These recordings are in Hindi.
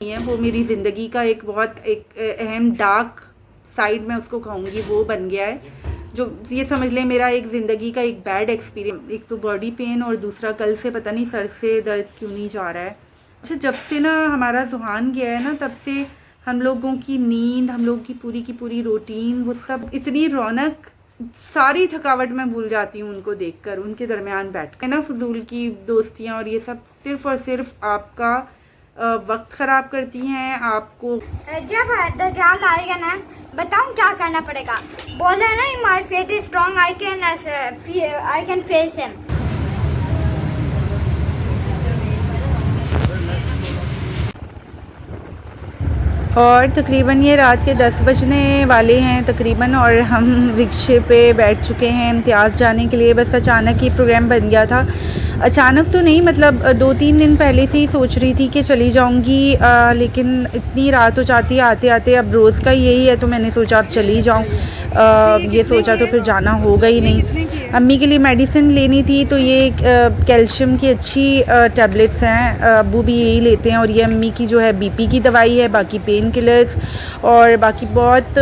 है वो मेरी ज़िंदगी का एक बहुत एक अहम डार्क साइड मैं उसको कहूँगी, वो बन गया है। जो ये समझ लें मेरा एक ज़िंदगी का एक बैड एक्सपीरियंस, एक तो बॉडी पेन और दूसरा कल से पता नहीं सर से दर्द क्यों नहीं जा रहा है। अच्छा, जब से ना हमारा जुहान गया है ना, तब से हम लोगों की नींद, हम लोगों की पूरी रूटीन, वो सब इतनी रौनक, सारी थकावट मैं भूल जाती हूँ उनको देखकर, उनके दरमियान बैठ कर ना। फजूल की दोस्तियाँ और ये सब सिर्फ़ और सिर्फ आपका वक्त ख़राब करती हैं आपको। जब दज्जाल आएगा ना, बताऊं क्या करना पड़ेगा? बोल रहे ना, my faith is strong, I can face him. और तकरीबन ये रात के 10 बजने वाले हैं तकरीबन, और हम रिक्शे पे बैठ चुके हैं इम्तियाज़ जाने के लिए। बस अचानक ही प्रोग्राम बन गया था। अचानक तो नहीं, मतलब 2-3 दिन पहले से ही सोच रही थी कि चली जाऊंगी, लेकिन इतनी रात हो जाती है आते आते। अब रोज़ का यही है तो मैंने सोचा अब चली जाऊं। ये सोचा तो फिर जाना होगा ही नहीं। अम्मी के लिए मेडिसिन लेनी थी, तो ये कैल्शियम की अच्छी टैबलेट्स हैं, अब्बू भी यही लेते हैं। और ये अम्मी की जो है बीपी की दवाई है, बाकी पेन किलर्स और बाकी बहुत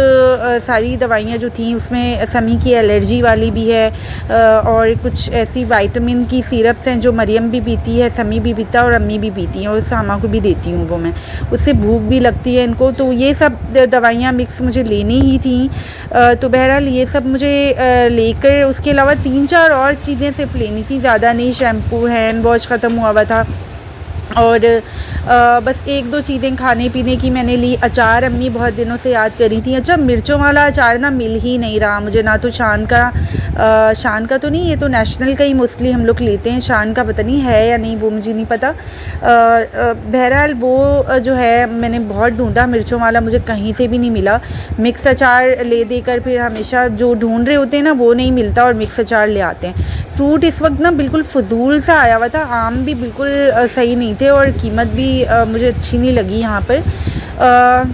सारी दवाइयाँ जो थी उसमें समी की एलर्जी वाली भी है, और कुछ ऐसी विटामिन की सिरप्स हैं जो मरियम भी पीती है, समी भी पीता है और अम्मी भी पीती हैं, और सामा को भी देती हूँ वो मैं। उससे भूख भी लगती है इनको, तो ये सब दवाइयाँ मिक्स मुझे लेनी ही थी। तो बहरहाल ये सब मुझे लेकर, उसके अलावा 3-4 और चीज़ें सिर्फ लेनी थी, ज़्यादा नहीं। शैम्पू, हैंड वॉश ख़त्म हुआ था, और बस 1-2 चीज़ें खाने पीने की मैंने ली। अचार अम्मी बहुत दिनों से याद करी थी। अच्छा, मिर्चों वाला अचार ना मिल ही नहीं रहा मुझे, ना तो शान का तो नहीं, ये तो नेशनल का ही मोस्टली हम लोग लेते हैं। शान का पता नहीं है या नहीं, वो मुझे नहीं पता। बहरहाल वो जो है मैंने बहुत ढूंढा, मिर्चों वाला मुझे कहीं से भी नहीं मिला। मिक्स अचार ले देकर फिर हमेशा जो ढूंढ रहे होते हैं ना वो नहीं मिलता, और मिक्स अचार ले आते हैं। फ्रूट इस वक्त ना बिल्कुल फजूल सा आया हुआ था, आम भी बिल्कुल सही नहीं थे, और कीमत भी मुझे अच्छी नहीं लगी यहाँ पर।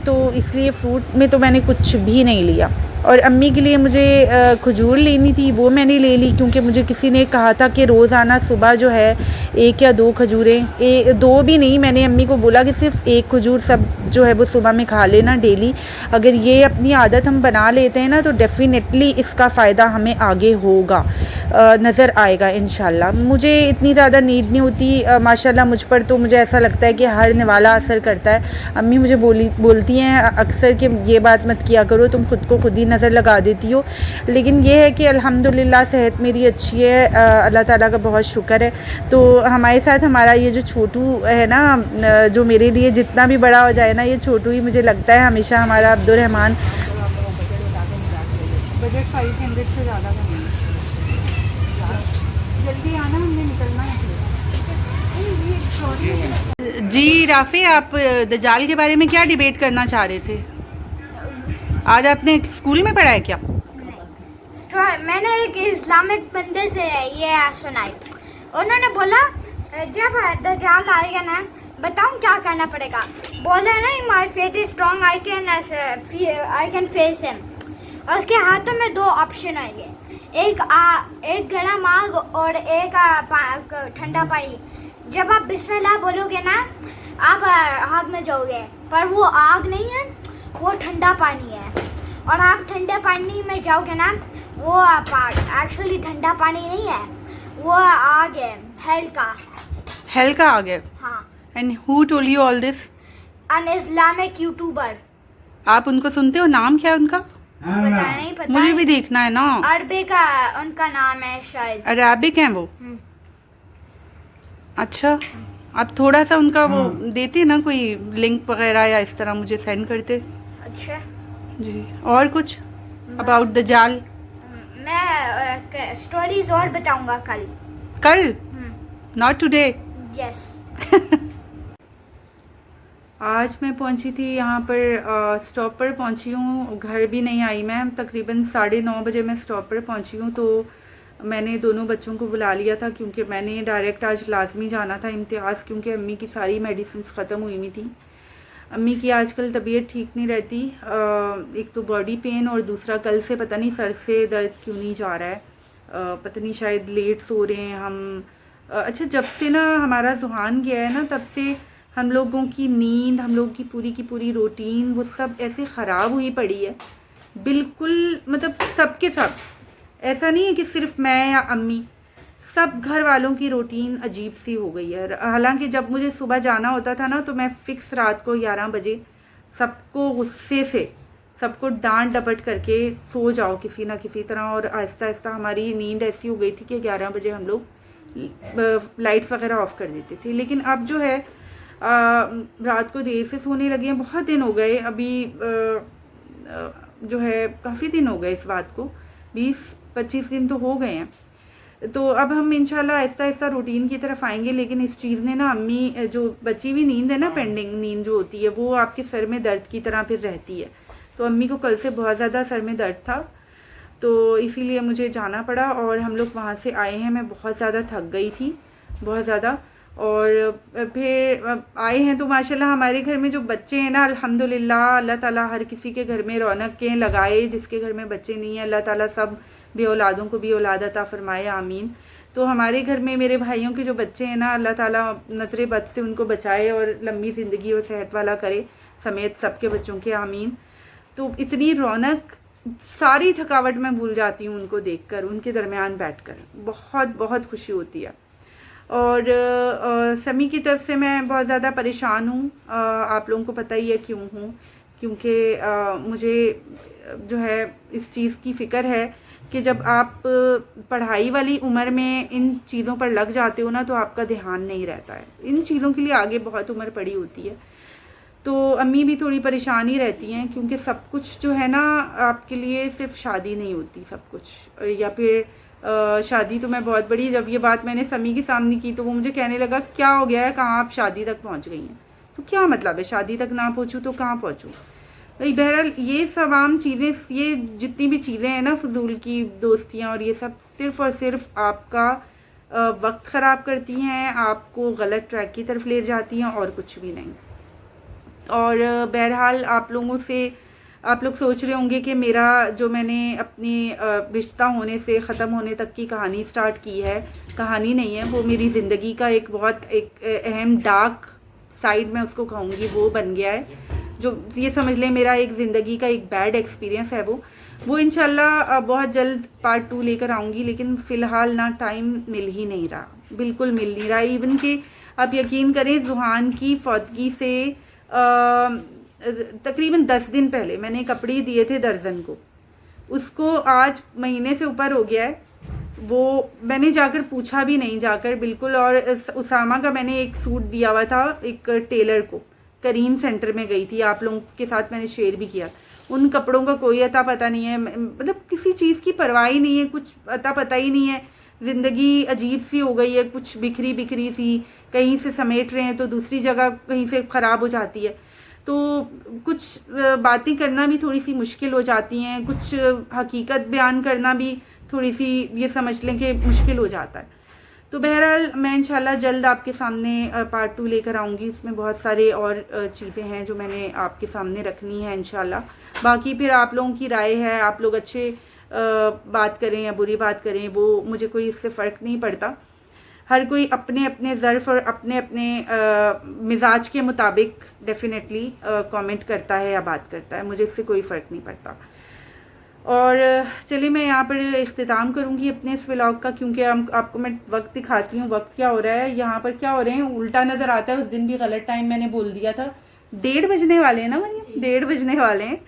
तो इसलिए फ़्रूट में तो मैंने कुछ भी नहीं लिया। और अम्मी के लिए मुझे खजूर लेनी थी, वो मैंने ले ली, क्योंकि मुझे किसी ने कहा था कि रोज़ाना सुबह जो है 1 या 2 खजूरें, 2 भी नहीं, मैंने अम्मी को बोला कि सिर्फ 1 खजूर सब जो है वो सुबह में खा लेना डेली। अगर ये अपनी आदत हम बना लेते हैं ना, तो डेफ़िनेटली इसका फ़ायदा हमें आगे होगा, नज़र आएगा इंशाल्लाह। मुझे इतनी ज़्यादा नीड नहीं होती माशाल्लाह मुझ पर, तो मुझे ऐसा लगता है कि हर निवाला असर करता है। अम्मी मुझे बोलती हैं अक्सर कि ये बात मत किया करो, तुम खुद को खुद ही नज़र लगा देती हो। लेकिन ये है कि अल्हम्दुलिल्लाह सेहत मेरी अच्छी है, अल्लाह ताला का बहुत शुक्र है। तो हमारे साथ हमारा ये जो छोटू है ना, जो मेरे लिए जितना भी बड़ा हो जाए ना, ये छोटू ही मुझे लगता है हमेशा हमारा अब्दुर्रहमान। बजट 500 से ज़्यादा का नहीं, जल्दी आना, हमने निकलना है। जी राफ़ी, आप दज्जाल के बारे में क्या डिबेट करना चाह रहे थे? आज आपने स्कूल में पढ़ा है क्या? मैंने एक इस्लामिक बंदे से ये सुनाई। उन्होंने बोला, जब दज्जाल आएगा ना, बताऊं क्या करना पड़ेगा? बोल रहे ना, my faith is strong, I can face him. और उसके हाथों में 2 ऑप्शन आएंगे, एक गर्म आग और एक ठंडा पानी। जब आप बिस्मिल्लाह बोलोगे ना, आप आग में जाओगे, पर वो आग नहीं है, वो ठंडा पानी है। और आप ठंडे पानी में जाओगे ना, वो एक्चुअली ठंडा पानी नहीं है, वो आग है, हेल का आग है। हाँ। And who told you all this? An Islamic YouTuber. आप उनको सुनते हो? नाम क्या है उनका? नहीं पता, मुझे भी देखना है ना। अरबी का उनका नाम है शायद, अरबिक है वो। अच्छा, आप थोड़ा सा उनका वो देते ना, कोई लिंक वगैरह या इस तरह मुझे सेंड करते। अच्छा जी, और कुछ अबाउट दज्जाल? मैं स्टोरीज और बताऊंगा कल। Not today. यस। आज मैं पहुंची थी यहाँ पर, स्टॉप पर पहुंची हूँ, घर भी नहीं आई मैं। तकरीबन 9:30 बजे मैं स्टॉप पर पहुंची हूँ। तो मैंने दोनों बच्चों को बुला लिया था, क्योंकि मैंने डायरेक्ट आज लाजमी जाना था इम्तियाज़, क्योंकि अम्मी की सारी मेडिसिन ख़त्म हुई हुई थी। अम्मी की आजकल तबीयत ठीक नहीं रहती, एक तो बॉडी पेन और दूसरा कल से पता नहीं सर से दर्द क्यों नहीं जा रहा है, पता नहीं शायद लेट सो रहे हैं हम। अच्छा, जब से ना हमारा जुहान गया है ना, तब से हम लोगों की नींद, हम लोगों की पूरी रूटीन वो सब ऐसे ख़राब हुई पड़ी है बिल्कुल। मतलब सबके सब, ऐसा नहीं है कि सिर्फ मैं या अम्मी, सब घर वालों की रूटीन अजीब सी हो गई है। हालांकि जब मुझे सुबह जाना होता था ना तो मैं फ़िक्स रात को 11 बजे सबको गुस्से से सबको डांट डपट करके सो जाओ किसी ना किसी तरह, और आहिस्ता आहिस्ता हमारी नींद ऐसी हो गई थी कि 11 बजे हम लोग लाइट्स वगैरह ऑफ़ कर देते थे। लेकिन अब जो है रात को देर से सोने लगे हैं। बहुत दिन हो गए अभी, जो है काफ़ी दिन हो गए इस बात को, 20-25 दिन तो हो गए हैं। तो अब हम इंशाल्लाह आहिस्ता आहिस्ता रूटीन की तरफ आएंगे। लेकिन इस चीज़ ने ना अम्मी, जो बची हुई नींद है ना, पेंडिंग नींद जो होती है, वो आपके सर में दर्द की तरह फिर रहती है। तो अम्मी को कल से बहुत ज़्यादा सर में दर्द था, तो इसीलिए मुझे जाना पड़ा और हम लोग वहाँ से आए हैं। मैं बहुत ज़्यादा थक गई थी, बहुत ज़्यादा। और फिर आए हैं तो माशाल्लाह हमारे घर में जो बच्चे हैं ना, अल्हम्दुलिल्लाह, अल्लाह ताला हर किसी के घर में रौनकें लगाए। जिसके घर में बच्चे नहीं हैं, अल्लाह ताला सब बे औलादों को भी औलाद अता फरमाए, आमीन। तो हमारे घर में मेरे भाइयों के जो बच्चे हैं ना, अल्लाह ताला नज़र बद से उनको बचाए और लंबी ज़िंदगी और सेहत वाला करे, समेत सबके बच्चों के, आमीन। तो इतनी रौनक, सारी थकावट मैं भूल जाती हूँ उनको देखकर, उनके दरमियान बैठकर, बहुत बहुत खुशी होती है। और समी की तरफ से मैं बहुत ज़्यादा परेशान हूँ। आप लोगों को पता ही है क्यों हूँ, क्योंकि मुझे जो है इस चीज़ की फ़िक्र है कि जब आप पढ़ाई वाली उम्र में इन चीज़ों पर लग जाते हो ना, तो आपका ध्यान नहीं रहता है। इन चीज़ों के लिए आगे बहुत उम्र पड़ी होती है। तो अम्मी भी थोड़ी परेशान ही रहती हैं, क्योंकि सब कुछ जो है ना आपके लिए सिर्फ शादी नहीं होती सब कुछ, या फिर शादी तो मैं बहुत बड़ी, जब ये बात मैंने समी के सामने की तो वो मुझे कहने लगा क्या हो गया है, कहाँ आप शादी तक पहुँच गई हैं। तो क्या मतलब है, शादी तक ना पहुँचूँ तो कहाँ पहुँचूँ। भाई बहरहाल ये तमाम चीज़ें, ये जितनी भी चीज़ें हैं ना, फजूल की दोस्तियाँ और ये सब, सिर्फ़ और सिर्फ आपका वक्त ख़राब करती हैं, आपको गलत ट्रैक की तरफ ले जाती हैं, और कुछ भी नहीं। और बहरहाल आप लोगों से, आप लोग सोच रहे होंगे कि मेरा जो मैंने अपनी रिश्ता होने से ख़त्म होने तक की कहानी स्टार्ट की है, कहानी नहीं है वो, मेरी ज़िंदगी का एक बहुत अहम डार्क साइड मैं उसको कहूँगी, वो बन गया है। जो ये समझ लें मेरा एक ज़िंदगी का एक बैड एक्सपीरियंस है वो इंशाल्लाह बहुत जल्द पार्ट 2 लेकर आऊँगी। लेकिन फ़िलहाल ना टाइम मिल ही नहीं रहा, बिल्कुल मिल नहीं रहा। इवन कि आप यकीन करें, जुहान की फौतगी से तकरीबन 10 दिन पहले मैंने कपड़े दिए थे दर्जन को, उसको आज महीने से ऊपर हो गया है। वो मैंने जाकर पूछा भी नहीं, जाकर बिल्कुल। और उसामा का मैंने एक सूट दिया हुआ था एक टेलर को, करीम सेंटर में गई थी, आप लोगों के साथ मैंने शेयर भी किया। उन कपड़ों का कोई अता पता नहीं है, मतलब किसी चीज़ की परवाह ही नहीं है, कुछ अता पता ही नहीं है। ज़िंदगी अजीब सी हो गई है, कुछ बिखरी बिखरी सी, कहीं से समेट रहे हैं तो दूसरी जगह कहीं से ख़राब हो जाती है। तो कुछ बातें करना भी थोड़ी सी मुश्किल हो जाती हैं, कुछ हकीकत बयान करना भी थोड़ी सी ये समझ लें कि मुश्किल हो जाता है। तो बहरहाल मैं इंशाल्लाह जल्द आपके सामने पार्ट 2 लेकर आऊँगी। इसमें बहुत सारे और चीज़ें हैं जो मैंने आपके सामने रखनी है इंशाल्लाह। बाकी फिर आप लोगों की राय है, आप लोग अच्छे बात करें या बुरी बात करें, वो मुझे कोई इससे फ़र्क नहीं पड़ता। हर कोई अपने अपने ज़र्फ़ और अपने अपने मिजाज के मुताबिक डेफिनेटली कमेंट करता है या बात करता है, मुझे इससे कोई फ़र्क नहीं पड़ता। और चलिए मैं यहाँ पर इख्तिताम करूँगी अपने इस व्लॉग का, क्योंकि आपको मैं वक्त दिखाती हूँ। वक्त क्या हो रहा है यहाँ पर, क्या हो रहे हैं, उल्टा नज़र आता है। उस दिन भी गलत टाइम मैंने बोल दिया था, 1:30 बजने वाले हैं ना, मरियम 1:30 बजने वाले हैं।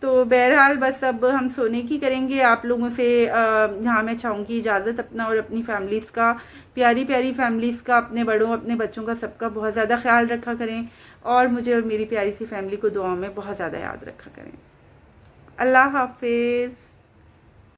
तो बहरहाल बस अब हम सोने की करेंगे। आप लोगों से यहाँ मैं चाहूँगी इजाज़त, अपना और अपनी फैमिलीज़ का, प्यारी प्यारी फैमिलीज़ का, अपने बड़ों अपने बच्चों का, सबका बहुत ज़्यादा ख्याल रखा करें, और मुझे और मेरी प्यारी सी फैमिली को दुआ में बहुत ज़्यादा याद रखा करें। अल्लाह हाफिज़।